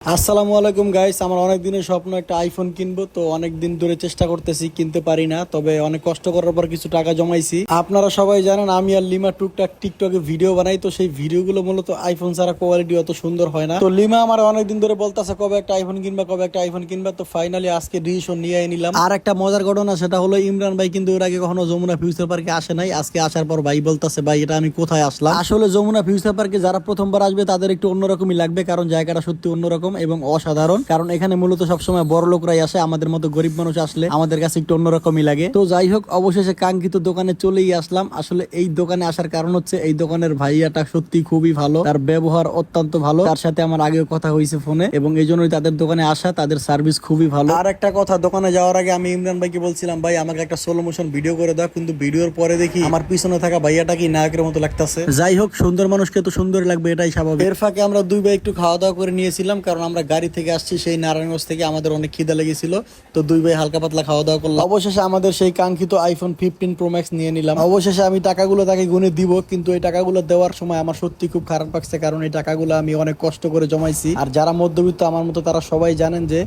আসসালামু আলাইকুম গাইস, আমার অনেক দিনের স্বপ্ন একটা আইফোন কিনবো। তো অনেক দিন ধরে চেষ্টা করতেছি, কিনতে পারি না। তবে অনেক কষ্ট করার পর কিছু টাকা জমাইছি। আপনারা সবাই জানেন আমি আর লিমা টুকটাক টিকটকে ভিডিও বানাই। তো সেই ভিডিওগুলো মূলত আইফোন ছাড়া কোয়ালিটি অত সুন্দর হয় না। তো লিমা আমার অনেকদিন ধরে বলতেছে কবে একটা আইফোন কিনবা, কবে একটা আইফোন কিনবা। তো ফাইনালি আজকে ডিসিশন নিয়ে নিলাম। আর একটা মজার ঘটনা, সেটা হলো ইমরান ভাই কিন্তু এর আগে কখনো যমুনা ফিউচার পার্কে আসে নাই। আজকে আসার পর ভাই বলতেছে, ভাই এটা আমি কোথায় আসলাম। আসলে যমুনা ফিউচার পার্কে যারা প্রথমবার আসবে তাদের একটু অন্যরকমই লাগবে, কারণ জায়গাটা সত্যি অন্যরকম এবং অসাধারণ। কারণ এখানে মূলত সবসময় বড় লোকরাই আসে, আমাদের মতো গরিব মানুষ আসলে আমাদের কাছে একটু অন্যরকমই লাগে। তো যাই হোক, অবশেষে কাঙ্ক্ষিত দোকানে চলেই আসলাম। আসলে এই দোকানে আসার কারণ হচ্ছে এই দোকানের ভাইয়াটা সত্যি খুবই ভালো, তার ব্যবহার অত্যন্ত ভালো। তার সাথে আমার আগেও কথা হয়েছে ফোনে, এবং এই জন্যই তাদের দোকানে আসা। তাদের সার্ভিস খুবই ভালো। আর একটা কথা, দোকানে যাওয়ার আগে আমি ইমরান ভাইকে বলছিলাম, ভাই আমাকে একটা স্লো মোশন ভিডিও করে দাও, কিন্তু ভিডিওর পরে দেখি আমার পিছনে থাকা ভাইয়াটা কি নায়কের মতো লাগতেছে। যাই হোক, সুন্দর মানুষকে তো সুন্দর লাগবে, এটাই স্বাভাবিক। এর ফাঁকে আমরা দুই ভাই একটু খাওয়া দাওয়া করে নিয়েছিলাম, কারণ আমরা গাড়ি থেকে আসছি সেই নারায়ণগঞ্জ থেকে, আমাদের অনেক খিদা লেগেছিল। তো দুই ভাই হালকা পাতলা খাওয়া দাওয়া করলাম। অবশেষে আমাদের সেই কাঙ্ক্ষিত আইফোন 15 প্রো ম্যাক্স নিয়ে নিলাম। অবশেষে আমি টাকাগুলো তাকে গুনে দিব, কিন্তু এই টাকাগুলো দেওয়ার সময় আমার সত্যি খুব খারাপ লাগছে, কারণ এই টাকাগুলো আমি অনেক কষ্ট করে জমাইছি। আর যারা মধ্যবিত্ত আমার মতো তারা সবাই জানেন যে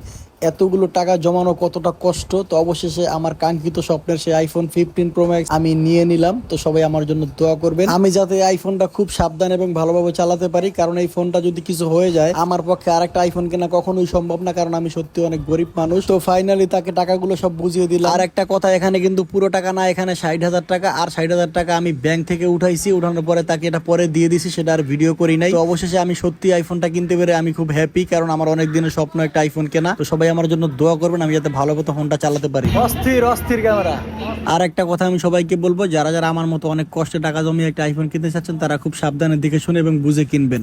এতগুলো টাকা জমানো কতটা কষ্ট। তো অবশেষে আমার কাঙ্ক্ষিত স্বপ্নের সেই আইফোন 15 প্রো ম্যাক্স আমি নিয়ে নিলাম। তো সবাই আমার জন্য দোয়া করবেন, আমি যাতে আইফোনটা খুব সাবধান এবং ভালোভাবে চালাতে পারি, কারণ এই ফোনটা যদি কিছু হয়ে যায় আমার পক্ষে আরেকটা আইফোন কেনা কখনোই সম্ভব না, কারণ আমি সত্যি অনেক গরিব মানুষ। তো ফাইনালি তাকে টাকাগুলো সব বুঝিয়ে দিলাম। আর একটা কথা, এখানে কিন্তু পুরো টাকা না, এখানে 60,000 টাকা। আর 60,000 টাকা আমি ব্যাংক থেকে উঠাইছি, উঠানোর পরে তাকে এটা পরে দিয়ে দিছি, সেটা আর ভিডিও করি নাই। তো অবশেষে আমি সত্যি আইফোনটা কিনতে পেরে আমি খুব হ্যাপি, কারণ আমার অনেক দিনের স্বপ্ন একটা আইফোন কেনা। তো সবাই আমার জন্য দোয়া করবেন, আমি যাতে ভালো মতো ফোনটা চালাতে পারি। অস্থির অস্থির ক্যামেরা। আর একটা কথা আমি সবাইকে বলবো, যারা যারা আমার মতো অনেক কষ্টে টাকা জমিয়ে একটা আইফোন কিনতে চাচ্ছেন, তারা খুব সাবধানের দিকে শুনে এবং বুঝে কিনবেন।